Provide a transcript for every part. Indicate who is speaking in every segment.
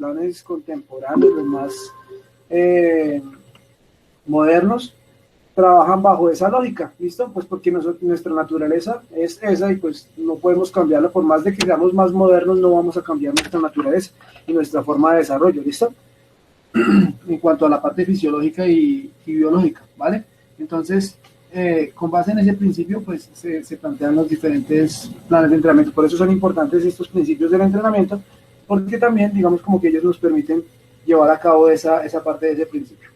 Speaker 1: planes contemporáneos, los más modernos, trabajan bajo esa lógica, ¿listo? Pues porque nuestra naturaleza es esa y pues no podemos cambiarla, por más de que seamos más modernos, no vamos a cambiar nuestra naturaleza y nuestra forma de desarrollo, ¿listo? En cuanto a la parte fisiológica y biológica, ¿vale? Entonces, con base en ese principio, pues se plantean los diferentes planes de entrenamiento. Por eso son importantes estos principios del entrenamiento, porque también, digamos, como que ellos nos permiten llevar a cabo esa parte de ese principio.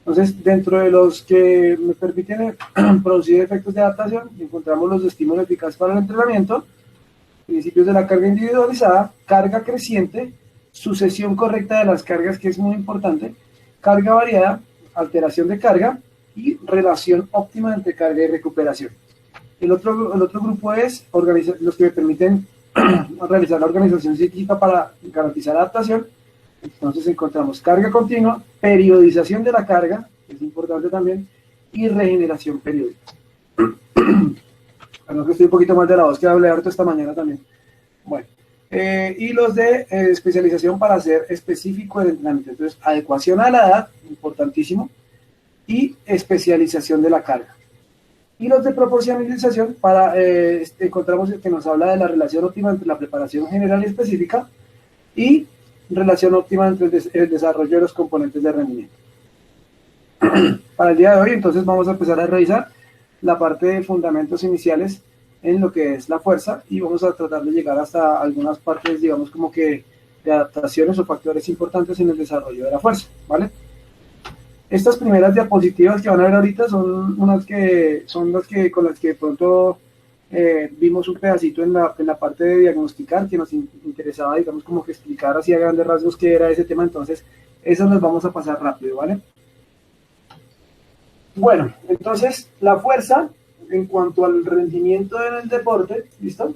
Speaker 1: Entonces, dentro de los que me permiten producir efectos de adaptación, encontramos los estímulos eficaces para el entrenamiento, principios de la carga individualizada, carga creciente, sucesión correcta de las cargas, que es muy importante, carga variada, alteración de carga y relación óptima entre carga y recuperación. El otro grupo es los que me permiten realizar la organización cíclica para garantizar adaptación. Entonces encontramos carga continua, periodización de la carga, que es importante también, y regeneración periódica. Perdón que estoy un poquito mal de la voz, que hablé harto esta mañana también. Bueno, y los de especialización para ser específico del entrenamiento. Entonces, adecuación a la edad, importantísimo, y especialización de la carga. Y los de proporcionalización, encontramos el que nos habla de la relación óptima entre la preparación general y específica y relación óptima entre el desarrollo de los componentes de rendimiento. Para el día de hoy, entonces, vamos a empezar a revisar la parte de fundamentos iniciales en lo que es la fuerza y vamos a tratar de llegar hasta algunas partes, digamos, como que de adaptaciones o factores importantes en el desarrollo de la fuerza, ¿vale? Estas primeras diapositivas que van a ver ahorita son las que con las que de pronto vimos un pedacito en la parte de diagnosticar, que nos interesaba, digamos, como que explicar así a grandes rasgos qué era ese tema. Entonces, esas las vamos a pasar rápido, ¿vale? Bueno, entonces, la fuerza, en cuanto al rendimiento en el deporte, ¿listo?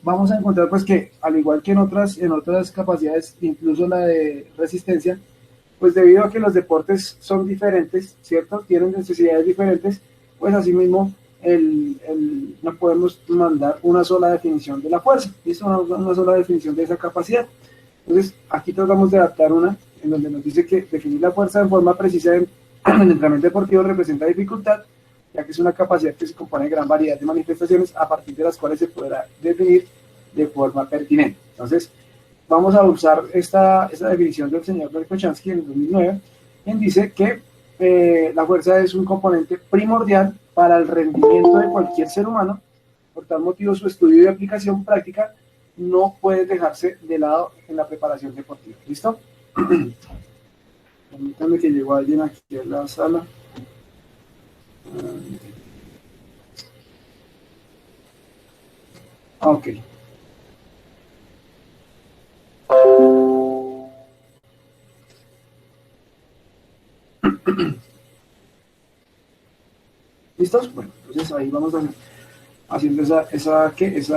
Speaker 1: Vamos a encontrar, pues, que al igual que en otras capacidades, incluso la de resistencia, pues debido a que los deportes son diferentes, ¿cierto? Tienen necesidades diferentes, pues asimismo no podemos mandar una sola definición de la fuerza, ¿listo? Una sola definición de esa capacidad. Entonces, aquí tratamos de adaptar una en donde nos dice que definir la fuerza en forma precisa en el entrenamiento deportivo representa dificultad, ya que es una capacidad que se compone de gran variedad de manifestaciones a partir de las cuales se podrá definir de forma pertinente. Entonces, vamos a usar esta definición del señor Berkochansky en el 2009, quien dice que la fuerza es un componente primordial para el rendimiento de cualquier ser humano. Por tal motivo, su estudio y aplicación práctica no puede dejarse de lado en la preparación deportiva. ¿Listo? Permítanme que llegó alguien aquí a la sala. Ok. ¿Listos? Bueno, entonces ahí vamos haciendo ese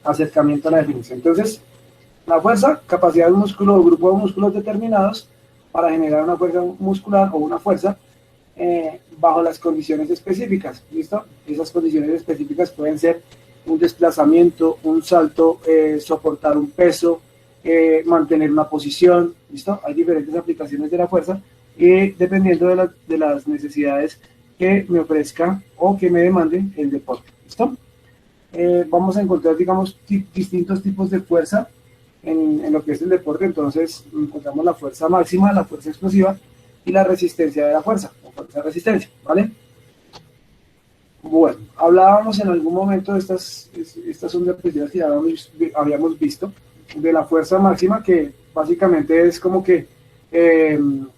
Speaker 1: acercamiento a la definición. Entonces, la fuerza, capacidad de un músculo o grupo de músculos determinados para generar una fuerza muscular o una fuerza bajo las condiciones específicas. ¿Listo? Esas condiciones específicas pueden ser un desplazamiento, un salto, soportar un peso, mantener una posición. ¿Listo? Hay diferentes aplicaciones de la fuerza dependiendo de las necesidades que me ofrezca o que me demande el deporte. ¿Listo? Vamos a encontrar, digamos, distintos tipos de fuerza en lo que es el deporte. Entonces, encontramos la fuerza máxima, la fuerza explosiva y la resistencia de la fuerza, o fuerza-resistencia, ¿vale? Bueno, hablábamos en algún momento de estas son diapositivas que ya habíamos visto, de la fuerza máxima, que básicamente es como que el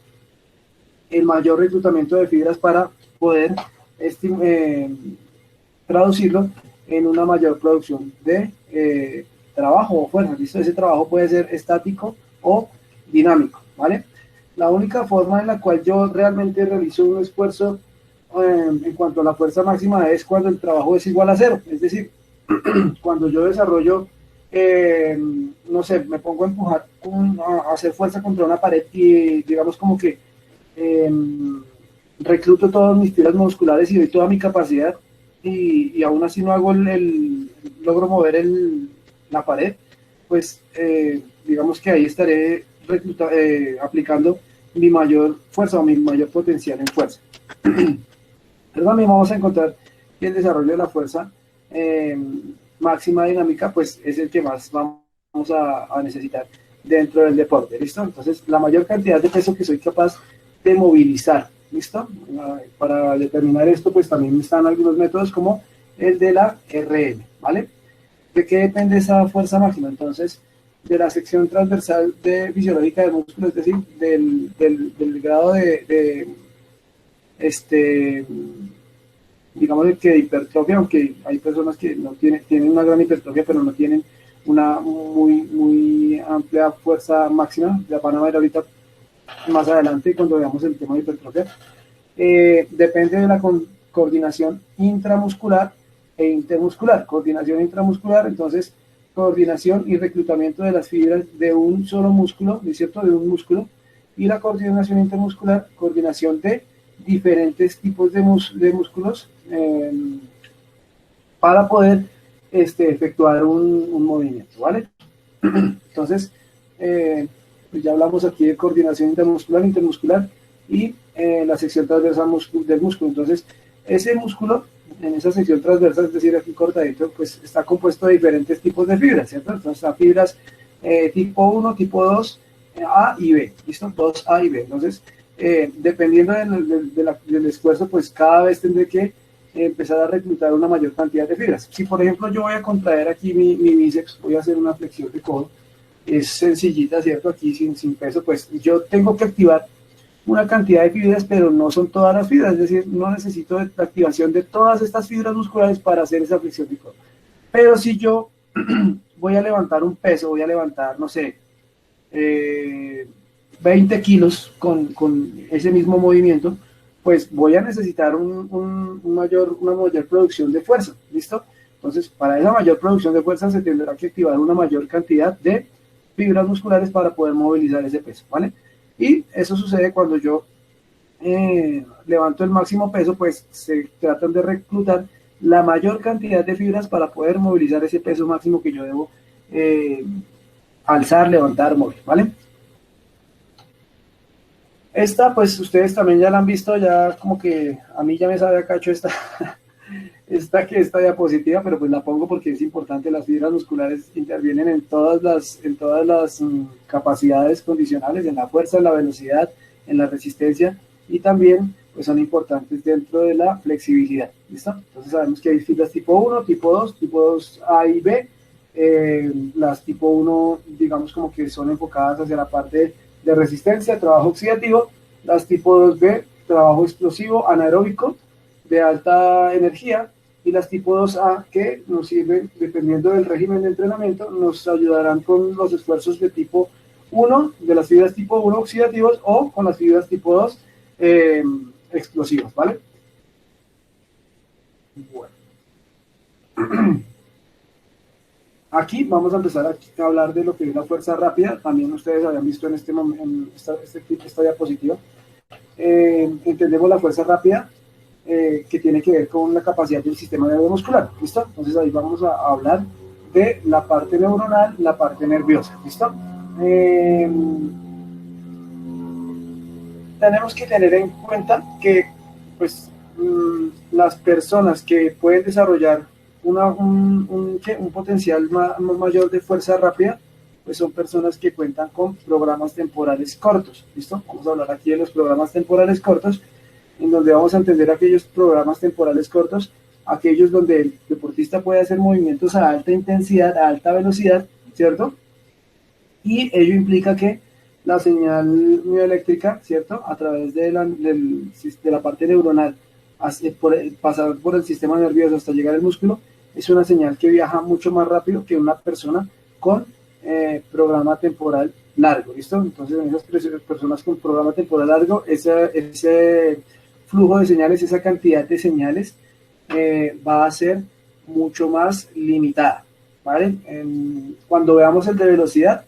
Speaker 1: mayor reclutamiento de fibras para poder traducirlo en una mayor producción de trabajo o fuerza. ¿Listo? Ese trabajo puede ser estático o dinámico, ¿vale? La única forma en la cual yo realmente realizo un esfuerzo en cuanto a la fuerza máxima es cuando el trabajo es igual a cero. Es decir, cuando yo desarrollo, no sé, me pongo a empujar, a hacer fuerza contra una pared y digamos como que recluto todas mis tiras musculares y doy toda mi capacidad y aún así no hago logro mover la pared. pues digamos que ahí estaré aplicando mi mayor fuerza o mi mayor potencial en fuerza. Pero también vamos a encontrar que el desarrollo de la fuerza máxima dinámica, pues es el que más vamos a necesitar dentro del deporte, ¿listo? Entonces, la mayor cantidad de peso que soy capaz de movilizar, ¿listo? Para determinar esto, pues también están algunos métodos como el de la RM, ¿vale? ¿De qué depende esa fuerza máxima? Entonces, de la sección transversal fisiológica del músculo, es decir, del grado digamos que de hipertrofia, aunque hay personas que no tienen una gran hipertrofia, pero no tienen una muy amplia fuerza máxima. La van a ver ahorita más adelante cuando veamos el tema de hipertrofia. Depende de la coordinación intramuscular e intermuscular. Coordinación intramuscular, entonces, coordinación y reclutamiento de las fibras de un solo músculo, ¿no es cierto? De un músculo. Y la coordinación intermuscular, coordinación de diferentes tipos de músculos para poder efectuar un movimiento, ¿vale? Entonces, pues ya hablamos aquí de coordinación intermuscular y la sección transversal del músculo. Entonces, ese músculo, en esa sección transversal, es decir, aquí cortadito, pues está compuesto de diferentes tipos de fibras, ¿cierto? Entonces, está fibras tipo 1, tipo 2, A y B, ¿listo? 2A y B. Entonces, dependiendo del esfuerzo, pues cada vez tendré que empezar a reclutar una mayor cantidad de fibras. Si, por ejemplo, yo voy a contraer aquí mi bíceps, voy a hacer una flexión de codo, es sencillita, ¿cierto? Aquí sin peso, pues yo tengo que activar una cantidad de fibras, pero no son todas las fibras, es decir, no necesito la activación de todas estas fibras musculares para hacer esa flexión de codo. Pero si yo voy a levantar un peso, voy a levantar, no sé, 20 kilos con ese mismo movimiento, pues voy a necesitar una mayor producción de fuerza, ¿listo? Entonces, para esa mayor producción de fuerza se tendrá que activar una mayor cantidad de fibras musculares para poder movilizar ese peso, ¿vale? Y eso sucede cuando yo levanto el máximo peso, pues se tratan de reclutar la mayor cantidad de fibras para poder movilizar ese peso máximo que yo debo alzar, levantar, mover, ¿vale? Esta, pues ustedes también ya la han visto, ya como que a mí ya me sabe a cacho esta diapositiva, pero pues la pongo porque es importante. Las fibras musculares intervienen en todas las capacidades condicionales, en la fuerza, en la velocidad, en la resistencia, y también pues son importantes dentro de la flexibilidad, ¿listo? Entonces sabemos que hay fibras tipo 1, tipo 2, tipo 2A y B. Las tipo 1, digamos como que son enfocadas hacia la parte de resistencia, trabajo oxidativo. Las tipo 2B, trabajo explosivo, anaeróbico, de alta energía. Y las tipo 2A, que nos sirven, dependiendo del régimen de entrenamiento, nos ayudarán con los esfuerzos de tipo 1, de las fibras tipo 1 oxidativos, o con las fibras tipo 2 explosivas, ¿vale? Bueno. Aquí vamos a empezar a hablar de lo que es la fuerza rápida. También ustedes habían visto en este momento, en esta diapositiva. Entendemos la fuerza rápida, que tiene que ver con la capacidad del sistema neuromuscular, ¿listo? Entonces ahí vamos a hablar de la parte neuronal, la parte nerviosa, ¿listo? Tenemos que tener en cuenta que, pues, las personas que pueden desarrollar un potencial mayor de fuerza rápida, pues son personas que cuentan con programas temporales cortos, ¿listo? Vamos a hablar aquí de los programas temporales cortos, en donde vamos a entender aquellos programas temporales cortos, aquellos donde el deportista puede hacer movimientos a alta intensidad, a alta velocidad, ¿cierto? Y ello implica que la señal mioeléctrica, ¿cierto? A través de la parte neuronal, pasar por el sistema nervioso hasta llegar al músculo, es una señal que viaja mucho más rápido que una persona con programa temporal largo, ¿listo? Entonces, en esas personas con programa temporal largo, ese flujo de señales, esa cantidad de señales va a ser mucho más limitada, ¿vale? Cuando veamos el de velocidad,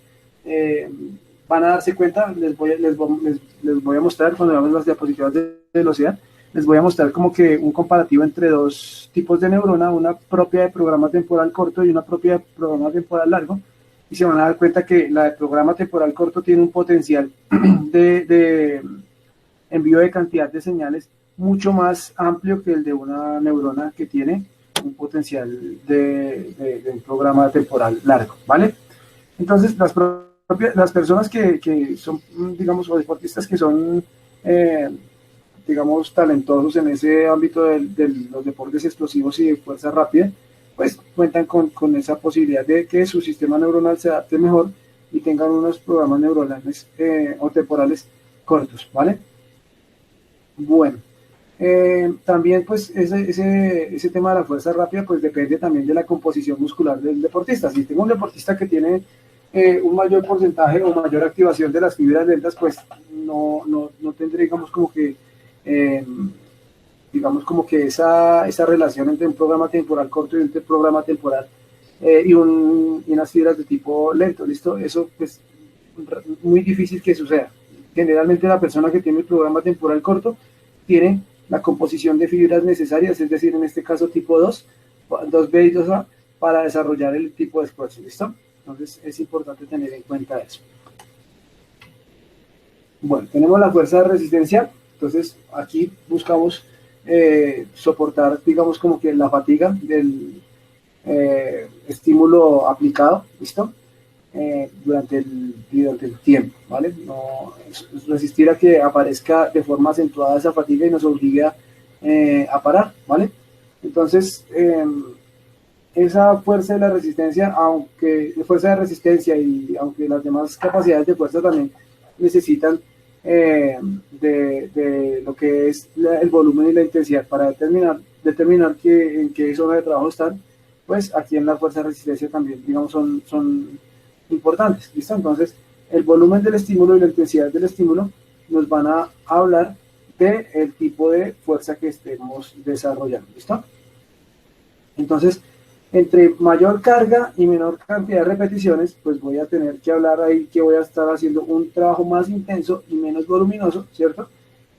Speaker 1: van a darse cuenta, les voy a mostrar cuando veamos las diapositivas de velocidad, les voy a mostrar como que un comparativo entre dos tipos de neurona, una propia de programa temporal corto y una propia de programa temporal largo. y se van a dar cuenta que la de programa temporal corto tiene un potencial de envío de cantidad de señales mucho más amplio que el de una neurona que tiene un potencial de un programa temporal largo, ¿vale? Entonces, las personas que son, digamos, o deportistas que son, digamos, talentosos en ese ámbito de los deportes explosivos y de fuerza rápida, pues cuentan con esa posibilidad de que su sistema neuronal se adapte mejor y tengan unos programas neuronales o temporales cortos, ¿vale? Bueno, también pues ese tema de la fuerza rápida pues depende también de la composición muscular del deportista. Si tengo un deportista que tiene un mayor porcentaje o mayor activación de las fibras lentas, pues no tendré, eh, digamos como que esa relación entre un programa temporal corto y un programa temporal y unas fibras de tipo lento, ¿listo? Eso pues muy difícil que suceda. Generalmente la persona que tiene el programa temporal corto tiene la composición de fibras necesarias, es decir, en este caso tipo 2, 2B y 2A, para desarrollar el tipo de esfuerzo, ¿listo? Entonces es importante tener en cuenta eso. Bueno, tenemos la fuerza de resistencia, entonces aquí buscamos soportar, digamos, como que la fatiga del estímulo aplicado, ¿listo? Durante el tiempo, ¿vale? No, es resistir a que aparezca de forma acentuada esa fatiga y nos obliga a parar, ¿vale? Entonces, esa fuerza de la resistencia, fuerza de resistencia y aunque las demás capacidades de fuerza también necesitan de lo que es el volumen y la intensidad para determinar en qué zona de trabajo están, pues aquí en la fuerza de resistencia también, digamos, son importantes, ¿listo? Entonces, el volumen del estímulo y la intensidad del estímulo nos van a hablar del tipo de fuerza que estemos desarrollando, ¿listo? Entonces, entre mayor carga y menor cantidad de repeticiones, pues voy a tener que hablar ahí que voy a estar haciendo un trabajo más intenso y menos voluminoso, ¿cierto?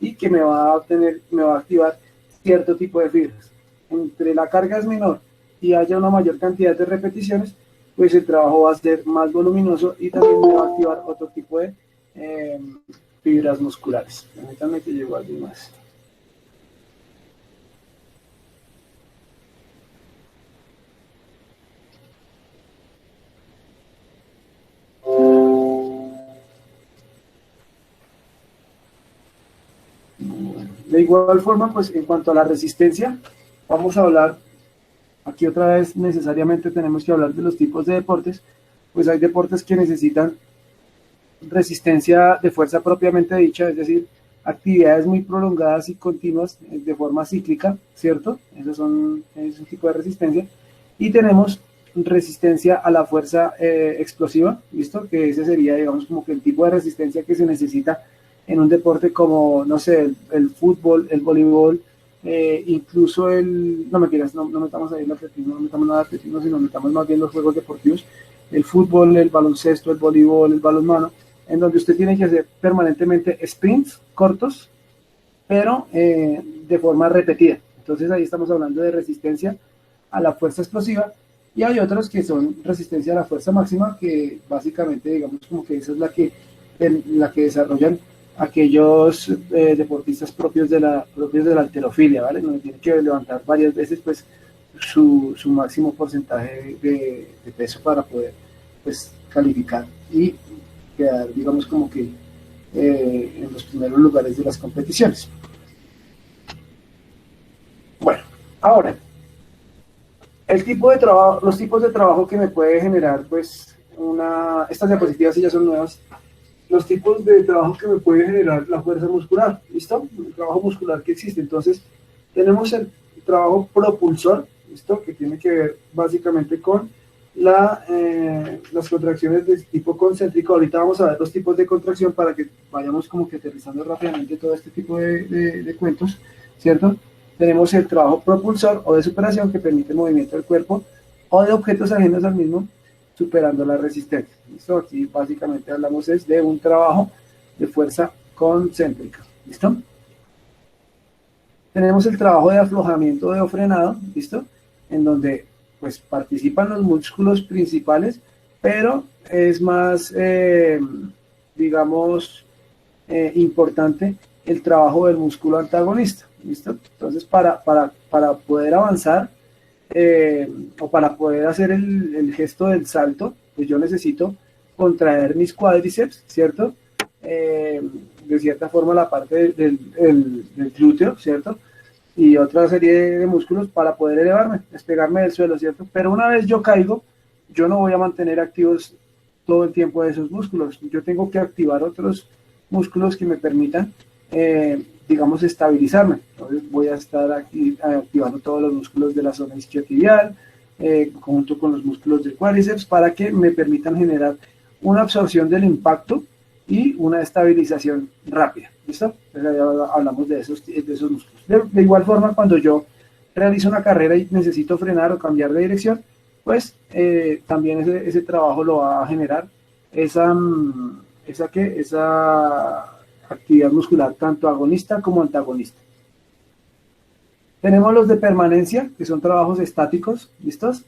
Speaker 1: Y que me va a activar cierto tipo de fibras. Entre la carga es menor y haya una mayor cantidad de repeticiones, pues el trabajo va a ser más voluminoso y también me va a activar otro tipo de fibras musculares. Permítanme que llego algo más. De igual forma, pues en cuanto a la resistencia, vamos a hablar, aquí otra vez necesariamente tenemos que hablar de los tipos de deportes, pues hay deportes que necesitan resistencia de fuerza propiamente dicha, es decir, actividades muy prolongadas y continuas de forma cíclica, ¿cierto? Es un tipo de resistencia. Y tenemos resistencia a la fuerza explosiva, ¿listo? Que ese sería, digamos, como que el tipo de resistencia que se necesita en un deporte como, no sé, el fútbol, el voleibol, incluso no mentiras, no metamos ahí el atletismo, no metamos nada de atletismo, sino metamos más bien los juegos deportivos, el fútbol, el baloncesto, el voleibol, el balonmano, en donde usted tiene que hacer permanentemente sprints cortos, pero de forma repetida. Entonces ahí estamos hablando de resistencia a la fuerza explosiva, y hay otros que son resistencia a la fuerza máxima, que básicamente, digamos, como que esa es la que desarrollan aquellos deportistas propios de la halterofilia, ¿vale? Donde tienen que levantar varias veces, pues, su máximo porcentaje de peso para poder, pues, calificar y quedar, digamos, como que en los primeros lugares de las competiciones. Bueno, ahora, los tipos de trabajo que me puede generar, pues, estas diapositivas ya son nuevas, los tipos de trabajo que me puede generar la fuerza muscular, ¿listo? El trabajo muscular que existe. Entonces, tenemos el trabajo propulsor, ¿listo? Que tiene que ver básicamente con las contracciones de tipo concéntrico. Ahorita vamos a ver los tipos de contracción para que vayamos como que aterrizando rápidamente todo este tipo de cuentos, ¿cierto? Tenemos el trabajo propulsor o de superación, que permite el movimiento del cuerpo o de objetos ajenos al mismo, superando la resistencia. ¿Listo? Aquí básicamente hablamos de un trabajo de fuerza concéntrica. ¿Listo? Tenemos el trabajo de aflojamiento o frenado, ¿listo? En donde pues participan los músculos principales, pero es más, digamos, importante el trabajo del músculo antagonista, ¿listo? Entonces, para poder avanzar o para poder hacer el gesto del salto, pues yo necesito contraer mis cuádriceps, ¿cierto? De cierta forma la parte del glúteo, ¿cierto? Y otra serie de músculos para poder elevarme, despegarme del suelo, ¿cierto? Pero una vez yo caigo, yo no voy a mantener activos todo el tiempo de esos músculos. Yo tengo que activar otros músculos que me permitan, digamos, estabilizarme. Entonces voy a estar aquí activando todos los músculos de la zona isquiotibial, junto con los músculos del cuádriceps, para que me permitan generar una absorción del impacto y una estabilización rápida. ¿Listo? Entonces ya hablamos de esos músculos. De igual forma, cuando yo realizo una carrera y necesito frenar o cambiar de dirección, pues también ese trabajo lo va a generar esa actividad muscular, tanto agonista como antagonista. Tenemos los de permanencia, que son trabajos estáticos, ¿listos?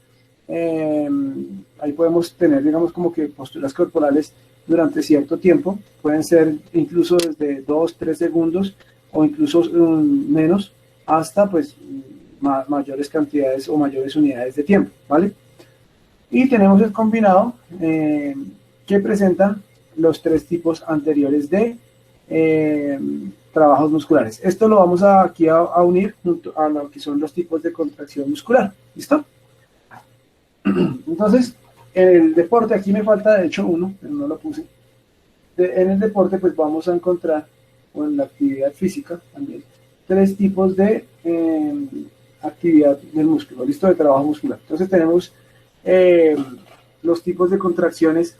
Speaker 1: Ahí podemos tener, digamos, como que posturas corporales durante cierto tiempo, pueden ser incluso desde 2-3 segundos o incluso menos, hasta pues mayores cantidades o mayores unidades de tiempo, ¿vale? Y tenemos el combinado que presenta los tres tipos anteriores de trabajos musculares. Esto lo vamos aquí a unir junto a lo que son los tipos de contracción muscular. ¿Listo? Entonces, en el deporte, aquí me falta de hecho uno, pero no lo puse. En el deporte, pues vamos a encontrar, o en la actividad física también, tres tipos de actividad del músculo, ¿listo? De trabajo muscular. Entonces tenemos los tipos de contracciones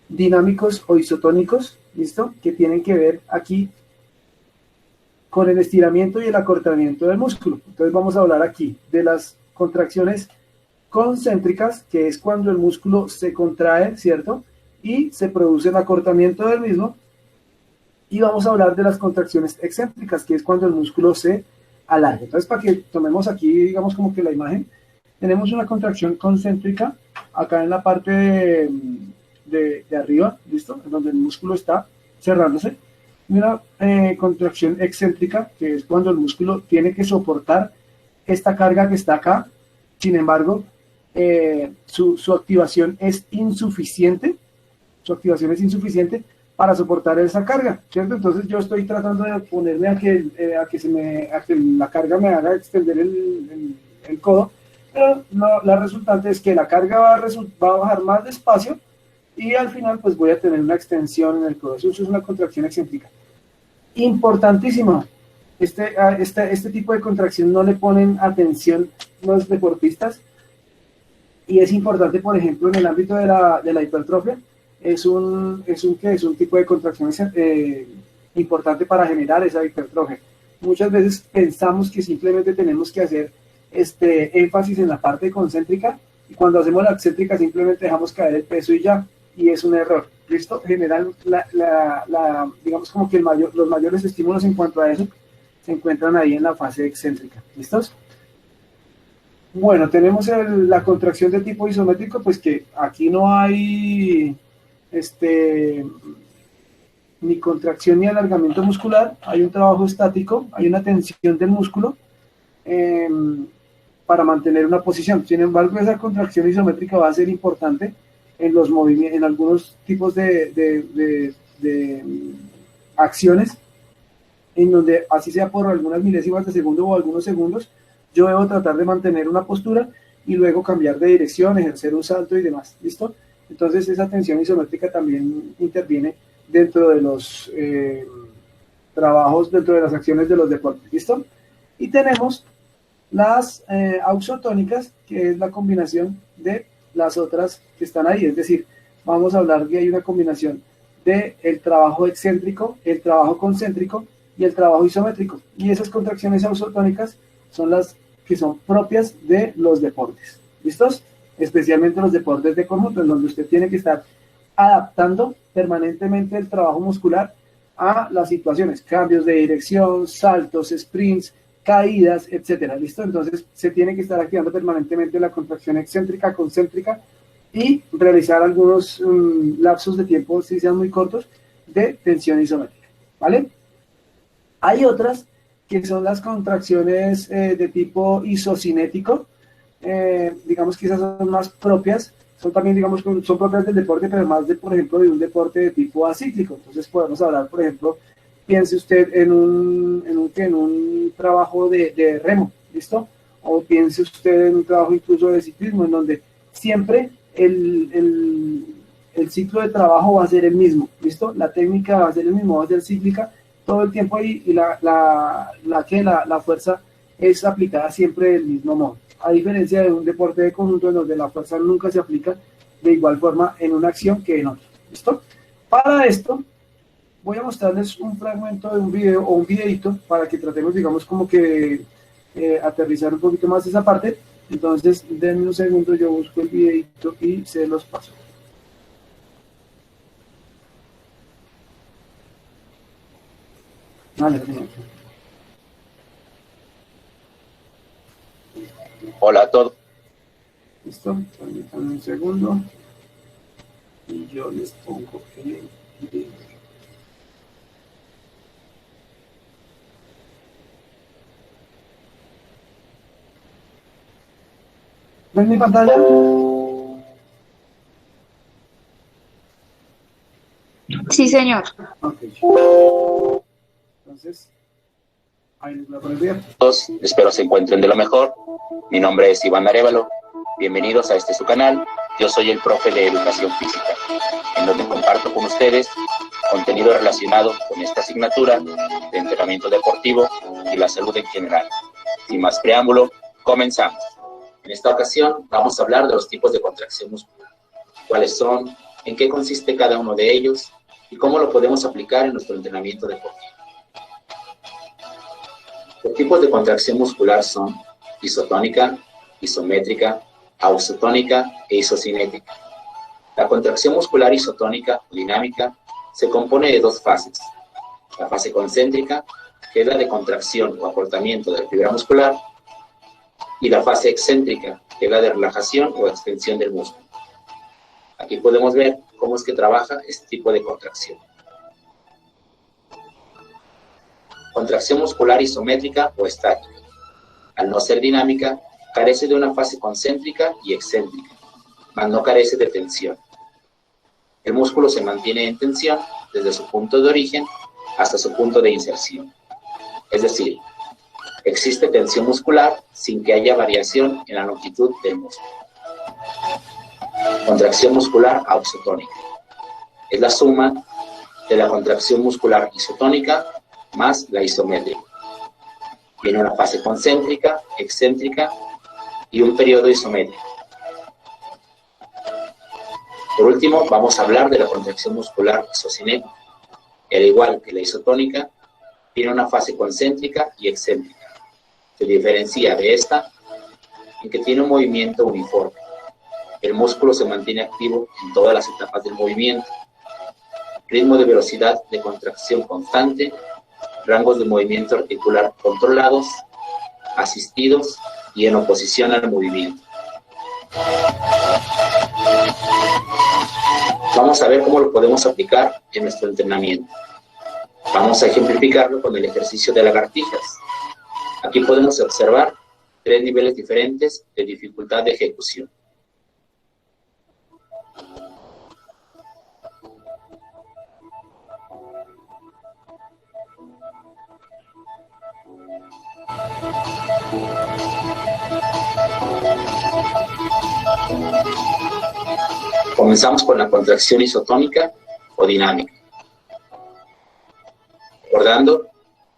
Speaker 1: dinámicos o isotónicos, ¿listo? Que tienen que ver aquí con el estiramiento y el acortamiento del músculo. Entonces vamos a hablar aquí de las contracciones concéntricas, que es cuando el músculo se contrae, ¿cierto? Y se produce el acortamiento del mismo. Y vamos a hablar de las contracciones excéntricas, que es cuando el músculo se alarga. Entonces, para que tomemos aquí, digamos, como que la imagen, tenemos una contracción concéntrica acá en la parte de arriba, ¿listo? En donde el músculo está cerrándose. Y una contracción excéntrica, que es cuando el músculo tiene que soportar esta carga que está acá. Sin embargo, su activación es insuficiente. Su activación es insuficiente para soportar esa carga, ¿cierto? Entonces yo estoy tratando de ponerme a que la carga me haga extender el codo, pero no, la resultante es que la carga va a bajar más despacio y al final pues voy a tener una extensión en el codo. Eso es una contracción excéntrica. Importantísimo. Este tipo de contracción no le ponen atención los deportistas, y es importante, por ejemplo, en el ámbito de la hipertrofia, es un tipo de contracción importante para generar esa hipertrofia. Muchas veces pensamos que simplemente tenemos que hacer énfasis en la parte concéntrica, y cuando hacemos la excéntrica simplemente dejamos caer el peso y ya, y es un error. ¿Listo? General, digamos como que los mayores estímulos en cuanto a eso se encuentran ahí en la fase excéntrica. ¿Listos? Bueno, tenemos la contracción de tipo isométrico, pues que aquí no hay ni contracción ni alargamiento muscular, hay un trabajo estático, hay una tensión del músculo para mantener una posición. Sin embargo, esa contracción isométrica va a ser importante en los movimientos, en algunos tipos de acciones, en donde así sea por algunas milésimas de segundo o algunos segundos, yo debo tratar de mantener una postura y luego cambiar de dirección, ejercer un salto y demás. ¿Listo? Entonces esa tensión isométrica también interviene dentro de los trabajos, dentro de las acciones de los deportes. ¿Listo? Y tenemos las auxotónicas, que es la combinación de las otras que están ahí. Es decir, vamos a hablar que hay una combinación de el trabajo excéntrico, el trabajo concéntrico y el trabajo isométrico. Y esas contracciones auxotónicas son las que son propias de los deportes. ¿Listos? Especialmente los deportes de conjunto, en donde usted tiene que estar adaptando permanentemente el trabajo muscular a las situaciones, cambios de dirección, saltos, sprints, caídas, etcétera. ¿Listo? Entonces se tiene que estar activando permanentemente la contracción excéntrica, concéntrica y realizar algunos lapsos de tiempo, si sean muy cortos, de tensión isométrica, ¿vale? Hay otras que son las contracciones de tipo isocinético, digamos que esas son más propias, son también, digamos, son propias del deporte, pero más de, por ejemplo, de un deporte de tipo acíclico. Entonces podemos hablar, por ejemplo, piense usted en un trabajo de remo, ¿listo? O piense usted en un trabajo incluso de ciclismo, en donde siempre el ciclo de trabajo va a ser el mismo, ¿listo? La técnica va a ser el mismo, va a ser cíclica todo el tiempo ahí, y la fuerza es aplicada siempre del mismo modo. A diferencia de un deporte de conjunto en donde la fuerza nunca se aplica de igual forma en una acción que en otra. ¿Listo? Para esto, voy a mostrarles un fragmento de un video o un videito para que tratemos, digamos, como que aterrizar un poquito más esa parte. Entonces, denme un segundo, yo busco el videito y se los paso. Vale,
Speaker 2: hola a todos.
Speaker 1: Listo, permítanme un segundo y yo les pongo el video. ¿Ven mi pantalla?
Speaker 3: Sí, señor.
Speaker 1: Ok. Entonces, ahí les voy a poner bien.
Speaker 2: Todos, espero se encuentren de lo mejor. Mi nombre es Iván Arévalo. Bienvenidos a su canal. Yo soy el profe de Educación Física, en donde comparto con ustedes contenido relacionado con esta asignatura de entrenamiento deportivo y la salud en general. Sin más preámbulo, comenzamos. En esta ocasión vamos a hablar de los tipos de contracción muscular. ¿Cuáles son? ¿En qué consiste cada uno de ellos? ¿Y cómo lo podemos aplicar en nuestro entrenamiento deportivo? Los tipos de contracción muscular son isotónica, isométrica, ausotónica e isocinética. La contracción muscular isotónica o dinámica se compone de dos fases. La fase concéntrica, que es la de contracción o acortamiento de la fibra muscular, y la fase excéntrica, que es la de relajación o extensión del músculo. Aquí podemos ver cómo es que trabaja este tipo de contracción. Contracción muscular isométrica o estática. Al no ser dinámica, carece de una fase concéntrica y excéntrica, mas no carece de tensión. El músculo se mantiene en tensión desde su punto de origen hasta su punto de inserción. Es decir, existe tensión muscular sin que haya variación en la longitud del músculo. Contracción muscular ausotónica. Es la suma de la contracción muscular isotónica más la isométrica. Tiene una fase concéntrica, excéntrica y un periodo isométrico. Por último, vamos a hablar de la contracción muscular isocinética. Al igual que la isotónica, tiene una fase concéntrica y excéntrica. Se diferencia de esta en que tiene un movimiento uniforme. El músculo se mantiene activo en todas las etapas del movimiento. Ritmo de velocidad de contracción constante, rangos de movimiento articular controlados, asistidos y en oposición al movimiento. Vamos a ver cómo lo podemos aplicar en nuestro entrenamiento. Vamos a ejemplificarlo con el ejercicio de lagartijas. Aquí podemos observar 3 niveles diferentes de dificultad de ejecución. Comenzamos con la contracción isotónica o dinámica. Recordando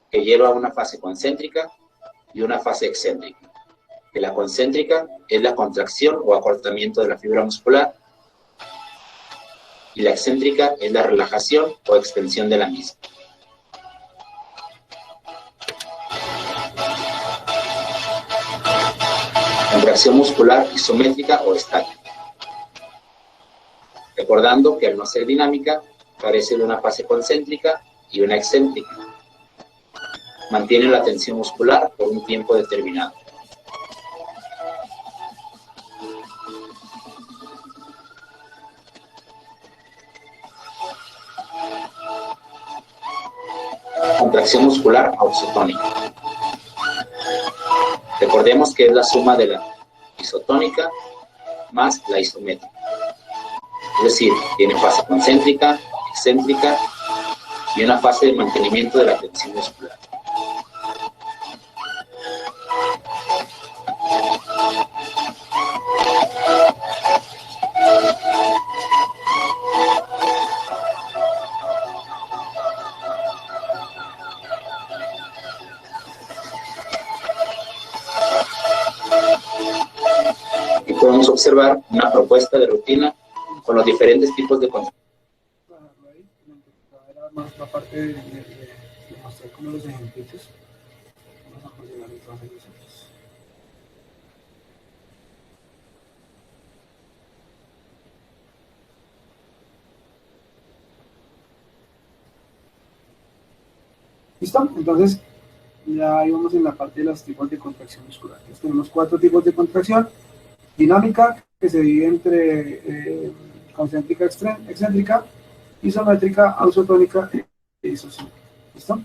Speaker 2: que lleva una fase concéntrica y una fase excéntrica. Que la concéntrica es la contracción o acortamiento de la fibra muscular y la excéntrica es la relajación o extensión de la misma. Contracción muscular isométrica o estática. Recordando que al no ser dinámica, carece de una fase concéntrica y una excéntrica. Mantiene la tensión muscular por un tiempo determinado. contracción muscular ausotónica. Recordemos que es la suma de la isotónica más la isométrica. Es decir, tiene fase concéntrica, excéntrica y una fase de mantenimiento de la tensión muscular. Y podemos observar una propuesta de rutina con los diferentes tipos de contracción.
Speaker 1: Era más la parte de mostrar como los ejemplitos. Vamos a funcionar entonces nosotros. ¿Listo? Entonces, ya íbamos en la parte de los tipos de contracción muscular. Entonces, tenemos 4 tipos de contracción. Dinámica, que se divide entre concéntrica, excéntrica, isométrica, ausotónica e isosónica. ¿Listo?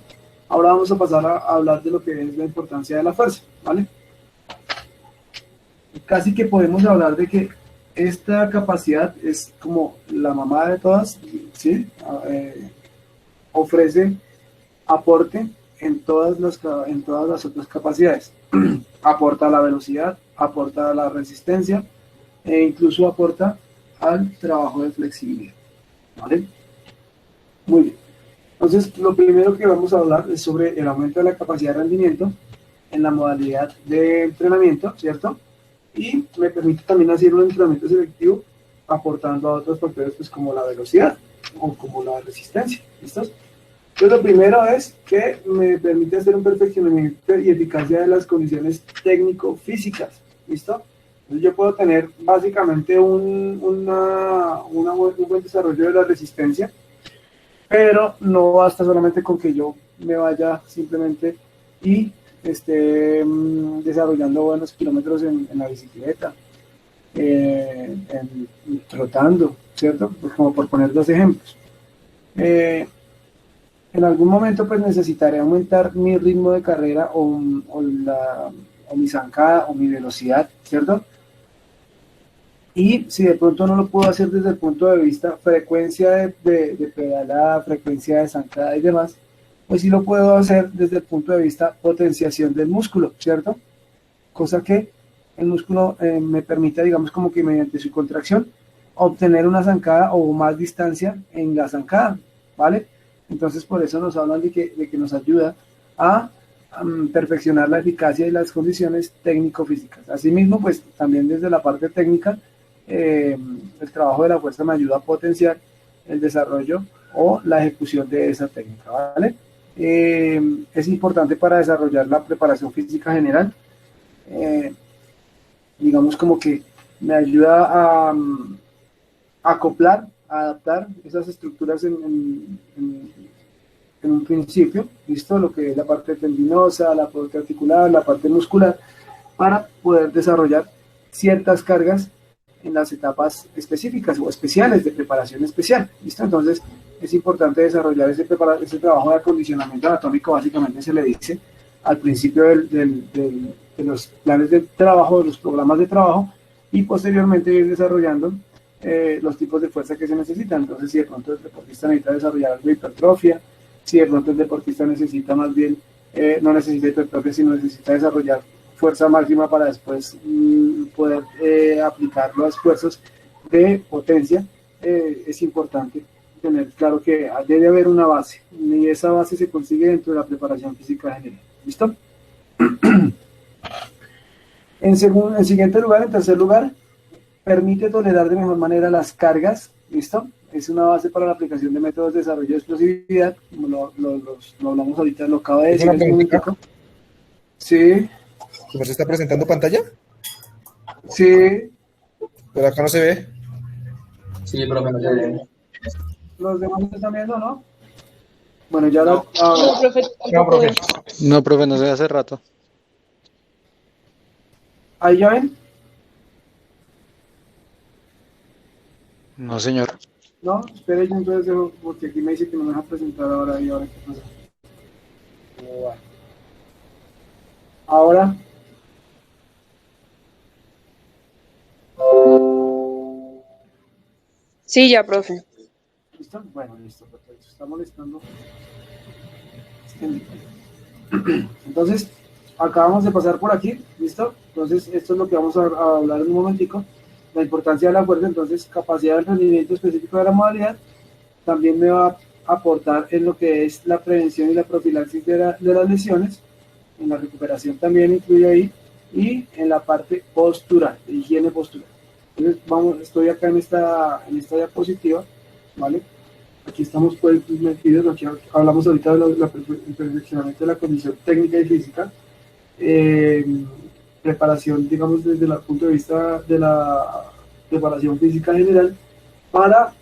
Speaker 1: Ahora vamos a pasar a hablar de lo que es la importancia de la fuerza, ¿vale? Casi que podemos hablar de que esta capacidad es como la mamá de todas, ¿sí? Ofrece aporte en todas las otras capacidades. Aporta la velocidad, aporta la resistencia e incluso aporta al trabajo de flexibilidad, ¿vale? Muy bien. Entonces, lo primero que vamos a hablar es sobre el aumento de la capacidad de rendimiento en la modalidad de entrenamiento, ¿cierto? Y me permite también hacer un entrenamiento selectivo aportando a otros factores, pues como la velocidad o como la resistencia, ¿listos? Entonces, lo primero es que me permite hacer un perfeccionamiento y eficacia de las condiciones técnico-físicas, ¿listo? Entonces, yo puedo tener básicamente un buen desarrollo de la resistencia, pero no basta solamente con que yo me vaya simplemente y esté desarrollando buenos kilómetros en la bicicleta, trotando, ¿cierto? Pues como por poner 2 ejemplos. En algún momento pues necesitaré aumentar mi ritmo de carrera o mi zancada o mi velocidad, ¿cierto? Y si de pronto no lo puedo hacer desde el punto de vista frecuencia de pedalada, frecuencia de zancada y demás, pues sí lo puedo hacer desde el punto de vista potenciación del músculo, ¿cierto? Cosa que el músculo me permite, digamos, como que mediante su contracción, obtener una zancada o más distancia en la zancada, ¿vale? Entonces, por eso nos hablan de que nos ayuda a perfeccionar la eficacia y las condiciones técnico-físicas. Asimismo, pues también desde la parte técnica, el trabajo de la fuerza me ayuda a potenciar el desarrollo o la ejecución de esa técnica, ¿vale? Es importante para desarrollar la preparación física general. Digamos como que me ayuda a acoplar, a adaptar esas estructuras en un principio, ¿listo? Lo que es la parte tendinosa, la parte articular, la parte muscular, para poder desarrollar ciertas cargas en las etapas específicas o especiales de preparación especial, ¿listo? Entonces es importante desarrollar ese trabajo de acondicionamiento anatómico, básicamente se le dice al principio de los planes de trabajo, de los programas de trabajo, y posteriormente ir desarrollando los tipos de fuerza que se necesitan. Entonces, si de pronto el deportista necesita desarrollar algo de hipertrofia, si de pronto el deportista necesita más bien, no necesita hipertrofia, sino necesita desarrollar fuerza máxima para después poder aplicar los esfuerzos de potencia, es importante tener claro que debe haber una base, y esa base se consigue dentro de la preparación física general. ¿Listo? En tercer lugar, permite tolerar de mejor manera las cargas, ¿listo? Es una base para la aplicación de métodos de desarrollo de explosividad, como lo hablamos ahorita, lo acabo de decir. Sí.
Speaker 4: ¿Cómo se está presentando pantalla?
Speaker 1: Sí.
Speaker 4: Pero acá no se ve.
Speaker 5: Sí, profe, no se ve.
Speaker 1: ¿Los demás están viendo, no? Bueno, ya
Speaker 5: no.
Speaker 3: No, profe.
Speaker 4: No, profe.
Speaker 6: No, profe, no se ve hace rato.
Speaker 1: ¿Ahí ya ven?
Speaker 6: No, señor.
Speaker 1: No, espere, yo entonces dejo, porque aquí me dice que no me deja presentar ahora y ahora qué pasa. Bueno. Ahora.
Speaker 3: Sí, ya, profe.
Speaker 1: ¿Listo? Bueno, listo, perfecto. Está molestando. Entonces, acabamos de pasar por aquí, ¿listo? Entonces, esto es lo que vamos a hablar en un momentico. La importancia de la fuerza, entonces, capacidad de rendimiento específico de la modalidad. También me va a aportar en lo que es la prevención y la profilaxis de las lesiones. En la recuperación también incluye ahí. Y en la parte postural, de higiene postural. Entonces, estoy acá en esta diapositiva, ¿vale? Aquí estamos pues metidos, aquí hablamos ahorita del perfeccionamiento de la condición técnica y física, preparación, digamos, desde el punto de vista de la preparación física general, para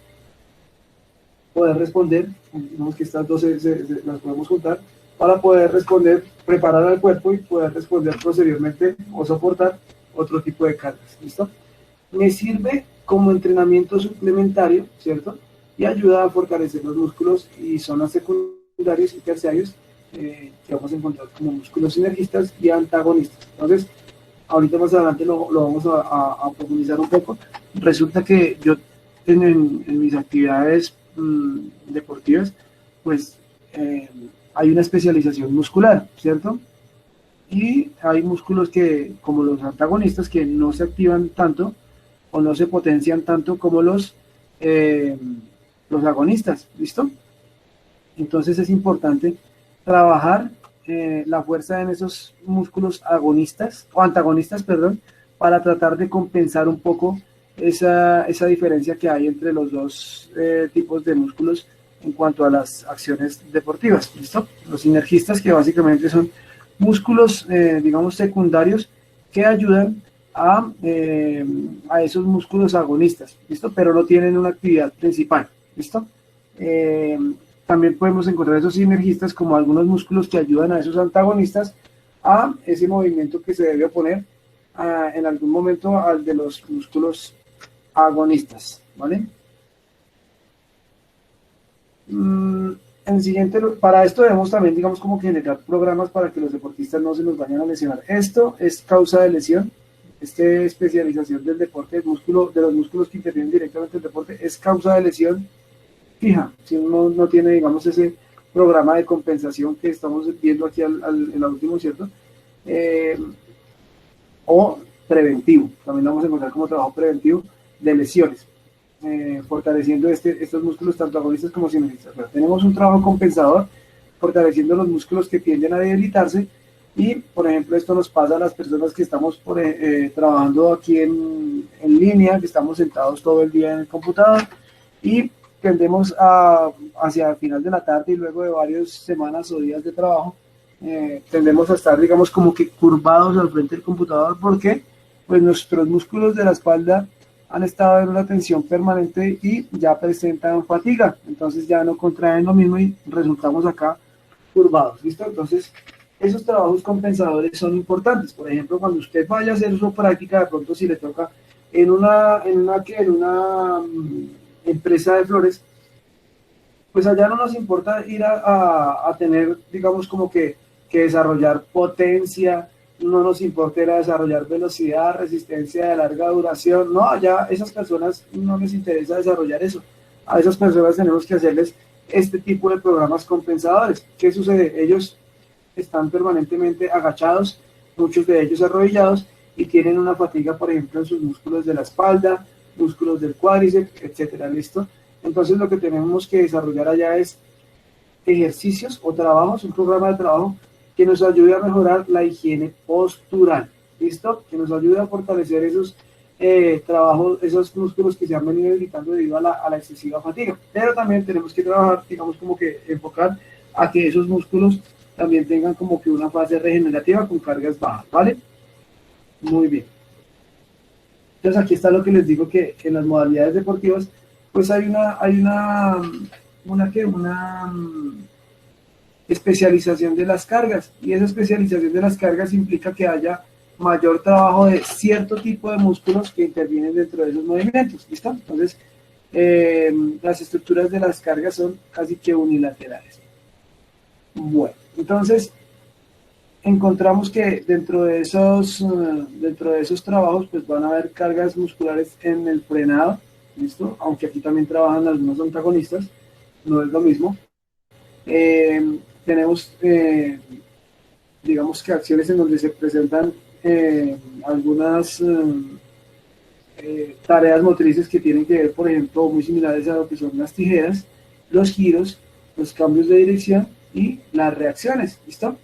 Speaker 1: poder responder, digamos que estas dos las podemos juntar, para poder responder, preparar al cuerpo y poder responder posteriormente o soportar otro tipo de cargas, ¿listo? Me sirve como entrenamiento suplementario, ¿cierto? Y ayuda a fortalecer los músculos y zonas secundarios y terciarios que vamos a encontrar como músculos sinergistas y antagonistas. Entonces, ahorita más adelante lo vamos a profundizar un poco. Resulta que yo en mis actividades deportivas, pues hay una especialización muscular, ¿cierto? Y hay músculos que, como los antagonistas, que no se activan tanto o no se potencian tanto como los agonistas, ¿listo? Entonces es importante trabajar la fuerza en esos músculos agonistas, o antagonistas, perdón, para tratar de compensar un poco esa diferencia que hay entre los dos tipos de músculos en cuanto a las acciones deportivas, ¿listo? Los sinergistas, que básicamente son músculos, digamos, secundarios que ayudan a esos músculos agonistas, ¿listo? Pero no tienen una actividad principal, ¿listo? También podemos encontrar esos sinergistas como algunos músculos que ayudan a esos antagonistas a ese movimiento que se debe oponer en algún momento al de los músculos agonistas, ¿vale? En siguiente, para esto debemos también, digamos, como que generar programas para que los deportistas no se nos vayan a lesionar. Esto es causa de lesión. Esta especialización del deporte, de los músculos que intervienen directamente en el deporte, es causa de lesión fija. Si uno no tiene, digamos, ese programa de compensación que estamos viendo aquí en la última, ¿cierto? O preventivo. También lo vamos a encontrar como trabajo preventivo de lesiones. Fortaleciendo estos músculos tanto agonistas como sinergistas. Pero tenemos un trabajo compensador, fortaleciendo los músculos que tienden a debilitarse, y por ejemplo esto nos pasa a las personas que estamos trabajando aquí en línea, que estamos sentados todo el día en el computador y tendemos hacia el final de la tarde y luego de varias semanas o días de trabajo, tendemos a estar, digamos, como que curvados al frente del computador, porque pues nuestros músculos de la espalda han estado en una tensión permanente y ya presentan fatiga, entonces ya no contraen lo mismo y resultamos acá curvados, ¿listo? Entonces, esos trabajos compensadores son importantes. Por ejemplo, cuando usted vaya a hacer su práctica, de pronto si le toca en una empresa de flores, pues allá no nos importa ir a tener, digamos, como que desarrollar potencia, no nos importa ir a desarrollar velocidad, resistencia de larga duración, no, allá esas personas no les interesa desarrollar eso. A esas personas tenemos que hacerles este tipo de programas compensadores. ¿Qué sucede? Ellos están permanentemente agachados, muchos de ellos arrodillados, y tienen una fatiga, por ejemplo, en sus músculos de la espalda, músculos del cuádriceps, etcétera, ¿listo? Entonces lo que tenemos que desarrollar allá es ejercicios o trabajos, un programa de trabajo que nos ayude a mejorar la higiene postural, ¿listo? Que nos ayude a fortalecer esos trabajos, esos músculos que se han venido debilitando debido a la excesiva fatiga. Pero también tenemos que trabajar, digamos, como que enfocar a que esos músculos también tengan como que una fase regenerativa con cargas bajas, ¿vale? Muy bien. Entonces aquí está lo que les digo, que en las modalidades deportivas pues hay una especialización de las cargas, y esa especialización de las cargas implica que haya mayor trabajo de cierto tipo de músculos que intervienen dentro de esos movimientos, ¿listo? Entonces las estructuras de las cargas son casi que unilaterales. Bueno, entonces encontramos que dentro de esos trabajos pues van a haber cargas musculares en el frenado, ¿listo? Aunque aquí también trabajan algunos antagonistas, no es lo mismo. Tenemos, digamos que acciones en donde se presentan algunas tareas motrices que tienen que ver, por ejemplo, muy similares a lo que son las tijeras, los giros, los cambios de dirección y las reacciones, ¿listo?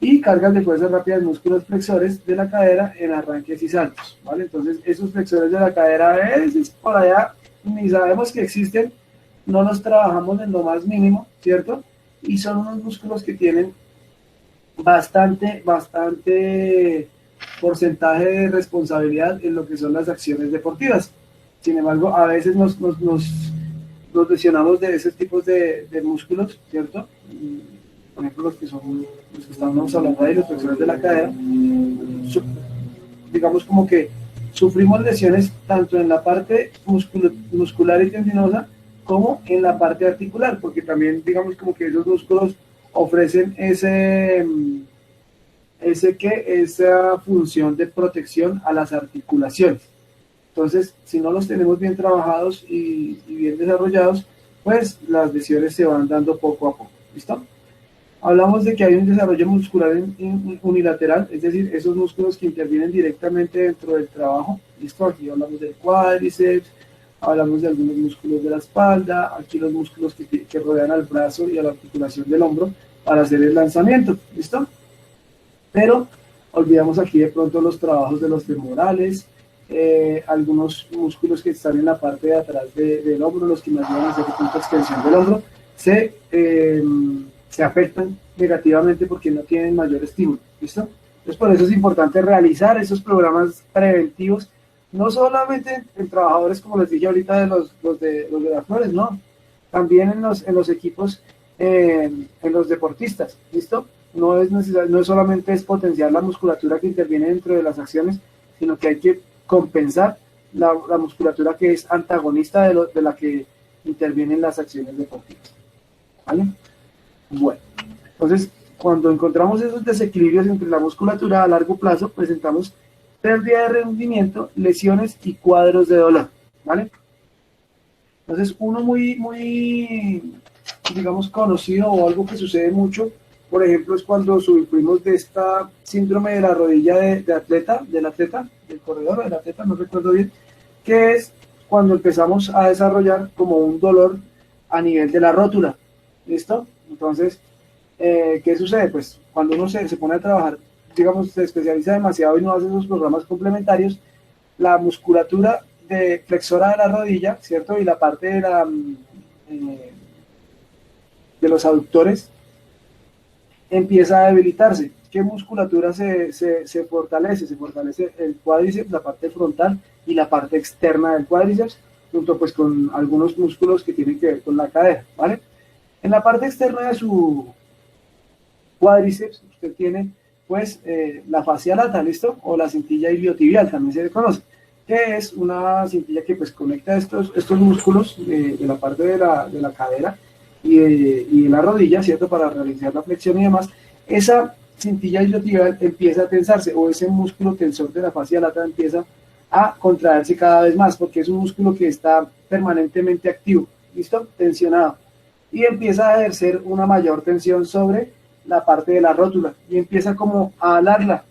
Speaker 1: Y cargas de fuerza rápida en músculos flexores de la cadera en arranques y saltos, ¿vale? Entonces, esos flexores de la cadera a veces por allá ni sabemos que existen, no los trabajamos en lo más mínimo, ¿cierto? Y son unos músculos que tienen bastante porcentaje de responsabilidad en lo que son las acciones deportivas. Sin embargo, a veces nos lesionamos de esos tipos de músculos, ¿cierto? Por ejemplo, los que estamos hablando ahí, los flexores de la cadera, digamos como que sufrimos lesiones tanto en la parte muscular y tendinosa como en la parte articular, porque también digamos como que esos músculos ofrecen esa función de protección a las articulaciones. Entonces, si no los tenemos bien trabajados y bien desarrollados, pues las lesiones se van dando poco a poco. ¿Listo? Hablamos de que hay un desarrollo muscular unilateral, es decir, esos músculos que intervienen directamente dentro del trabajo. ¿Listo? Aquí hablamos del cuádriceps, hablamos de algunos músculos de la espalda, aquí los músculos que rodean al brazo y a la articulación del hombro para hacer el lanzamiento. ¿Listo? Pero olvidamos aquí de pronto los trabajos de los femorales, algunos músculos que están en la parte de atrás del hombro, los que nos ayudan a hacer punto extensión del hombro, se afectan negativamente porque no tienen mayor estímulo, ¿listo? Entonces por eso es importante realizar esos programas preventivos, no solamente en trabajadores, como les dije ahorita, de los de las flores, no, también en los equipos, en los deportistas, ¿listo? No es necesario, no solamente es potenciar la musculatura que interviene dentro de las acciones, sino que hay que compensar la musculatura que es antagonista de la que interviene en las acciones deportivas. ¿Vale? Bueno, entonces, cuando encontramos esos desequilibrios entre la musculatura a largo plazo, presentamos pérdida de rendimiento, lesiones y cuadros de dolor. ¿Vale? Entonces, uno muy, digamos, conocido o algo que sucede mucho, por ejemplo, es cuando sufrimos de esta síndrome de la rodilla del atleta, del corredor, del atleta, no recuerdo bien, que es cuando empezamos a desarrollar como un dolor a nivel de la rótula. ¿Listo? Entonces, ¿qué sucede? Pues cuando uno se pone a trabajar, digamos, se especializa demasiado y no hace esos programas complementarios, la musculatura flexora de la rodilla, ¿cierto? Y la parte de los aductores empieza a debilitarse. ¿Qué musculatura se fortalece? Se fortalece el cuádriceps, la parte frontal y la parte externa del cuádriceps, junto pues con algunos músculos que tienen que ver con la cadera, ¿vale? En la parte externa de su cuádriceps, usted tiene pues la fascia lata, ¿listo? O la cintilla iliotibial, también se le conoce, que es una cintilla que pues conecta estos músculos de la parte de la cadera y de la rodilla, ¿cierto? Para realizar la flexión y demás. Esa cintilla iliotibial empieza a tensarse, o ese músculo tensor de la fascia lata empieza a contraerse cada vez más, porque es un músculo que está permanentemente activo, ¿listo? Tensionado. Y empieza a ejercer una mayor tensión sobre la parte de la rótula, y empieza como a alarla.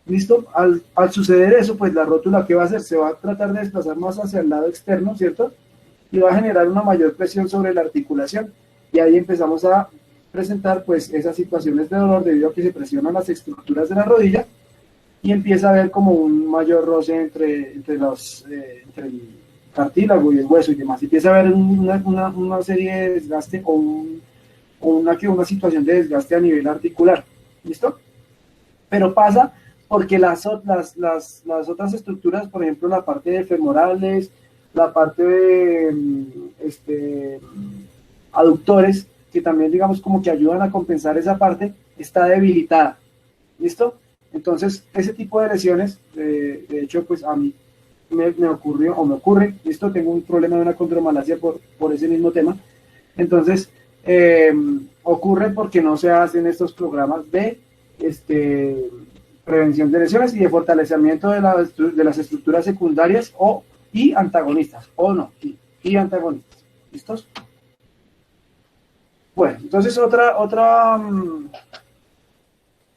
Speaker 1: ¿Listo? Al suceder eso, pues la rótula, ¿qué va a hacer? Se va a tratar de desplazar más hacia el lado externo, ¿cierto? Y va a generar una mayor presión sobre la articulación, y ahí empezamos a presentar pues esas situaciones de dolor debido a que se presionan las estructuras de la rodilla y empieza a haber como un mayor roce entre el cartílago y el hueso y demás. Empieza a haber una serie de desgaste o una situación de desgaste a nivel articular. ¿Listo? Pero pasa porque las otras estructuras, por ejemplo, la parte de femorales, la parte de aductores, que también digamos como que ayudan a compensar esa parte, está debilitada. ¿Listo? Entonces, ese tipo de lesiones, de hecho, pues a mí me ocurre, ¿listo? Tengo un problema de una condromalacia por ese mismo tema. Entonces, ocurre porque no se hacen estos programas de prevención de lesiones y de fortalecimiento de las estructuras secundarias y antagonistas, y antagonistas. ¿Listos? Bueno, entonces otra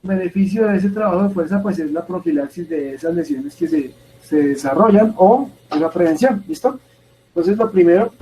Speaker 1: beneficio de ese trabajo de fuerza pues es la profilaxis de esas lesiones que se desarrollan o la prevención. ¿Listo? Entonces lo primero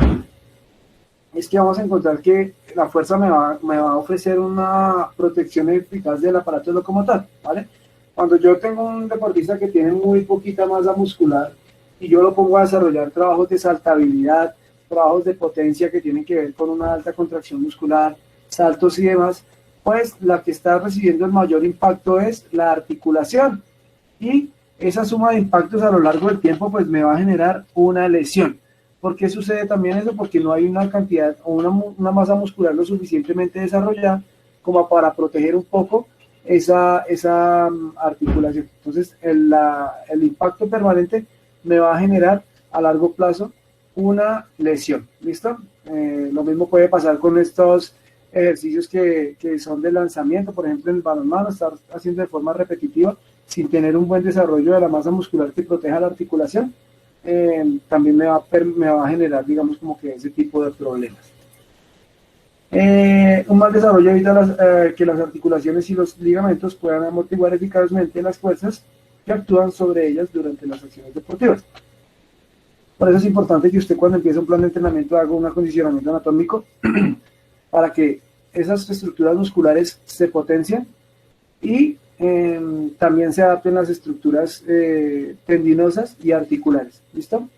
Speaker 1: es que vamos a encontrar que la fuerza me va a ofrecer una protección eficaz del aparato locomotor, ¿vale? Cuando yo tengo un deportista que tiene muy poquita masa muscular y yo lo pongo a desarrollar trabajos de saltabilidad, trabajos de potencia que tienen que ver con una alta contracción muscular, saltos y demás, pues la que está recibiendo el mayor impacto es la articulación. Y esa suma de impactos a lo largo del tiempo pues me va a generar una lesión. ¿Por qué sucede también eso? Porque no hay una cantidad o una masa muscular lo suficientemente desarrollada como para proteger un poco esa articulación. Entonces, el impacto permanente me va a generar a largo plazo una lesión. ¿Listo? Lo mismo puede pasar con estos ejercicios que son de lanzamiento, por ejemplo, en el balonmano, estar haciendo de forma repetitiva sin tener un buen desarrollo de la masa muscular que proteja la articulación. También me va a generar, digamos, como que ese tipo de problemas. Un mal desarrollo evita que las articulaciones y los ligamentos puedan amortiguar eficazmente las fuerzas que actúan sobre ellas durante las acciones deportivas. Por eso es importante que usted cuando empiece un plan de entrenamiento haga un acondicionamiento anatómico para que esas estructuras musculares se potencien y también se adapten las estructuras tendinosas y articulares. ¿Listo?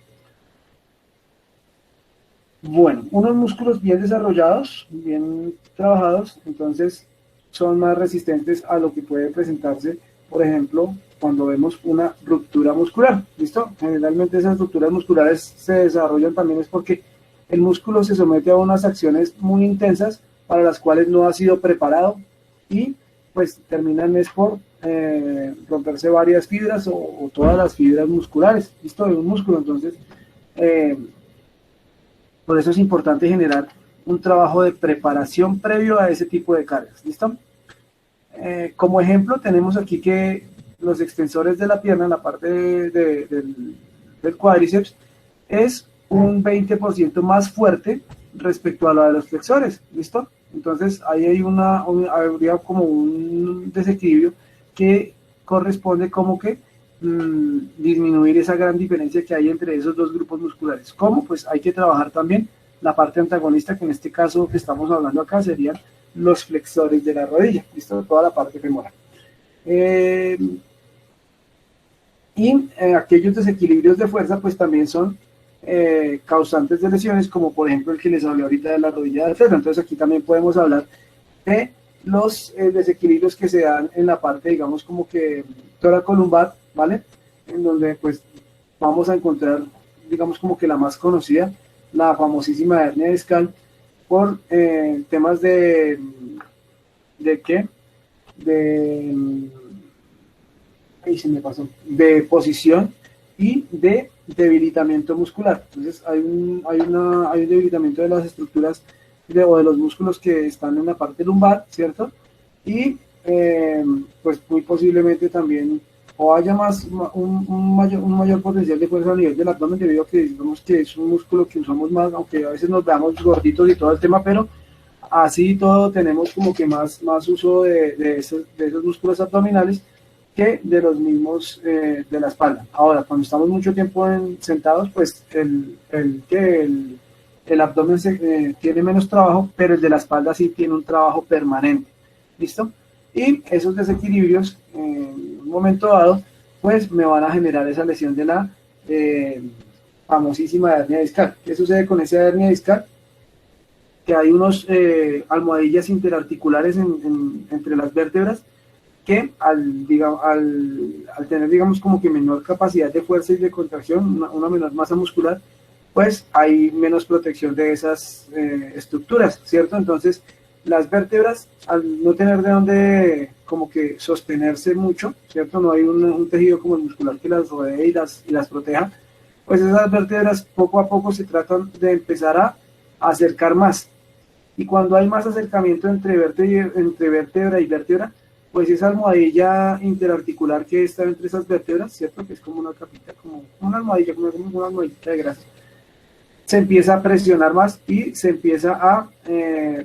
Speaker 1: Bueno, unos músculos bien desarrollados, bien trabajados, entonces son más resistentes a lo que puede presentarse, por ejemplo, cuando vemos una ruptura muscular. ¿Listo? Generalmente esas rupturas musculares se desarrollan también es porque el músculo se somete a unas acciones muy intensas para las cuales no ha sido preparado y pues terminan es por romperse varias fibras o todas las fibras musculares. ¿Listo? De un músculo, entonces por eso es importante generar un trabajo de preparación previo a ese tipo de cargas. ¿Listo? Como ejemplo tenemos aquí que los extensores de la pierna, en la parte del cuádriceps, es un 20% más fuerte respecto a lo de los flexores. ¿Listo? Entonces ahí habría como un desequilibrio que corresponde como que disminuir esa gran diferencia que hay entre esos dos grupos musculares. ¿Cómo? Pues hay que trabajar también la parte antagonista, que en este caso que estamos hablando acá serían los flexores de la rodilla. ¿Listo? Toda la parte femoral. Aquellos desequilibrios de fuerza pues también son causantes de lesiones, como por ejemplo el que les hablé ahorita de la rodilla de Fred. Entonces aquí también podemos hablar de los desequilibrios que se dan en la parte, digamos, como que toracolumbar, ¿vale? En donde pues vamos a encontrar, digamos, como que la más conocida, la famosísima hernia discal, por temas ¿de qué? Ahí se me pasó, de posición y de debilitamiento muscular. Entonces hay un debilitamiento de las estructuras o de los músculos que están en la parte lumbar, ¿cierto? Y pues muy posiblemente también o haya un mayor potencial de fuerza a nivel del abdomen, debido a que digamos que es un músculo que usamos más, aunque a veces nos veamos gorditos y todo el tema, pero así todo tenemos como que más uso de esos músculos abdominales que de los mismos de la espalda. Ahora, cuando estamos mucho tiempo sentados, pues el abdomen tiene menos trabajo, pero el de la espalda sí tiene un trabajo permanente. ¿Listo? Y esos desequilibrios, en un momento dado, pues me van a generar esa lesión de la famosísima hernia discal. ¿Qué sucede con esa hernia discal? Que hay unos almohadillas interarticulares entre las vértebras que al tener, digamos, como que menor capacidad de fuerza y de contracción, una menor masa muscular, pues hay menos protección de esas estructuras, ¿cierto? Entonces, las vértebras, al no tener de dónde como que sostenerse mucho, ¿cierto? No hay un tejido como el muscular que las rodee y las proteja, pues esas vértebras poco a poco se tratan de empezar a acercar más. Y cuando hay más acercamiento entre vértebra y vértebra, pues esa almohadilla interarticular que está entre esas vértebras, ¿cierto? Que es como una capita, como una almohadilla, como una almohadilla de grasa, se empieza a presionar más y se empieza a,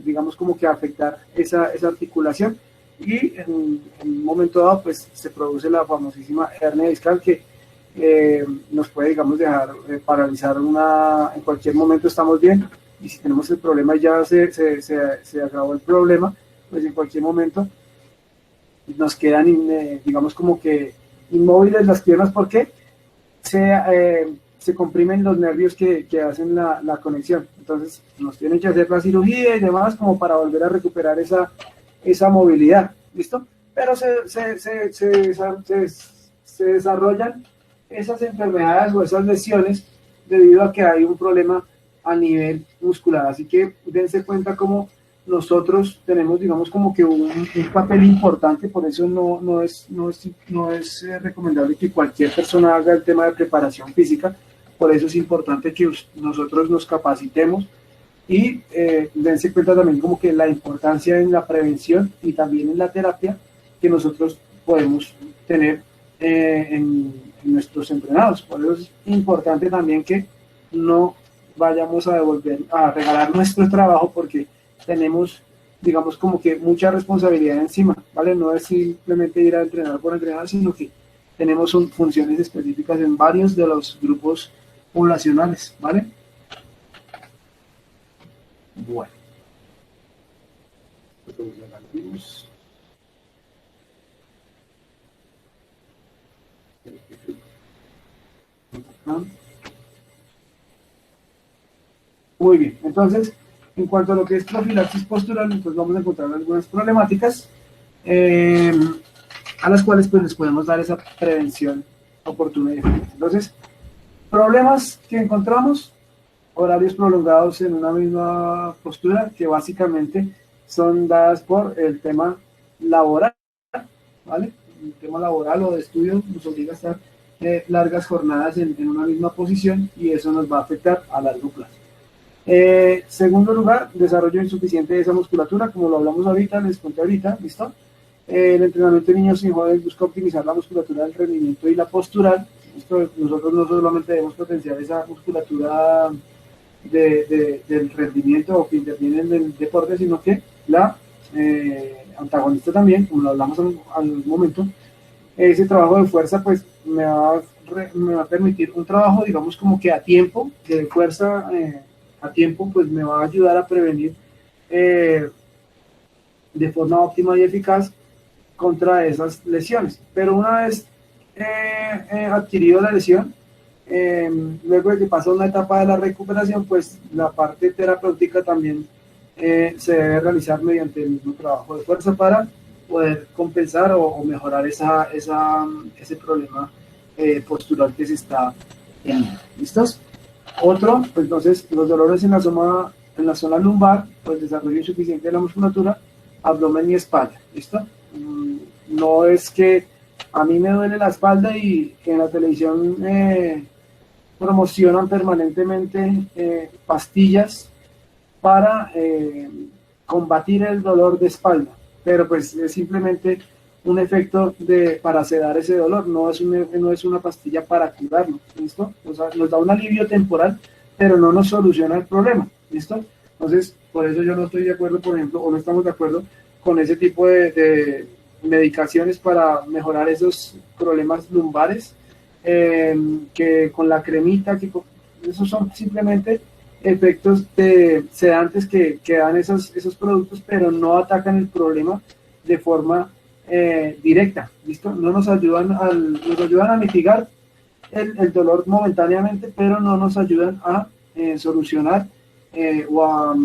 Speaker 1: digamos, como que a afectar esa articulación, y en un momento dado, pues se produce la famosísima hernia discal que nos puede, digamos, dejar paralizar en cualquier momento. Estamos bien, y si tenemos el problema, ya se agravó el problema, pues en cualquier momento nos quedan, digamos, como que inmóviles las piernas, porque se comprimen los nervios que hacen la conexión. Entonces nos tienen que hacer la cirugía y demás como para volver a recuperar esa movilidad, ¿listo? Pero se desarrollan esas enfermedades o esas lesiones debido a que hay un problema a nivel muscular. Así que dense cuenta como nosotros tenemos, digamos, como que un papel importante. Por eso no es recomendable que cualquier persona haga el tema de preparación física. Por eso es importante que nosotros nos capacitemos y dense cuenta también como que la importancia en la prevención y también en la terapia que nosotros podemos tener en nuestros entrenados. Por eso es importante también que no vayamos a regalar nuestro trabajo, porque tenemos, digamos, como que mucha responsabilidad encima, ¿vale? No es simplemente ir a entrenar por entrenar, sino que tenemos funciones específicas en varios de los grupos poblacionales, ¿vale? Bueno. Muy bien, entonces, en cuanto a lo que es profilaxis postural, entonces vamos a encontrar algunas problemáticas a las cuales pues les podemos dar esa prevención oportuna y eficiente. Entonces, problemas que encontramos: horarios prolongados en una misma postura, que básicamente son dadas por el tema laboral, ¿vale? El tema laboral o de estudio nos obliga a estar largas jornadas en una misma posición, y eso nos va a afectar a largo plazo. Segundo lugar, desarrollo insuficiente de esa musculatura, como lo hablamos ahorita, les conté ahorita, ¿listo? El entrenamiento de niños y jóvenes busca optimizar la musculatura del rendimiento y la postural. Nosotros no solamente debemos potenciar esa musculatura del rendimiento o que interviene en el deporte, sino que la antagonista también, como lo hablamos al momento. Ese trabajo de fuerza pues me va a permitir un trabajo, digamos, como que a tiempo, de fuerza a tiempo, pues me va a ayudar a prevenir de forma óptima y eficaz contra esas lesiones. Pero una vez adquirido la lesión, luego de que pasa una etapa de la recuperación, pues la parte terapéutica también se debe realizar mediante el mismo trabajo de fuerza para poder compensar o mejorar ese problema postural que se está teniendo. ¿Listos? Otro, pues entonces, los dolores en la zona lumbar, pues desarrollo insuficiente de la musculatura, abdomen y espalda. ¿Listo? No es que a mí me duele la espalda y que en la televisión promocionan permanentemente pastillas para combatir el dolor de espalda, pero pues es simplemente un efecto para sedar ese dolor, no es una pastilla para curarlo, ¿listo? O sea, nos da un alivio temporal, pero no nos soluciona el problema, ¿listo? Entonces, por eso yo no estoy de acuerdo, por ejemplo, o no estamos de acuerdo con ese tipo de medicaciones para mejorar esos problemas lumbares, que con la cremita, esos son simplemente efectos sedantes que dan esos productos, pero no atacan el problema de forma directa, ¿listo? No nos ayudan a mitigar el dolor momentáneamente, pero no nos ayudan a solucionar o a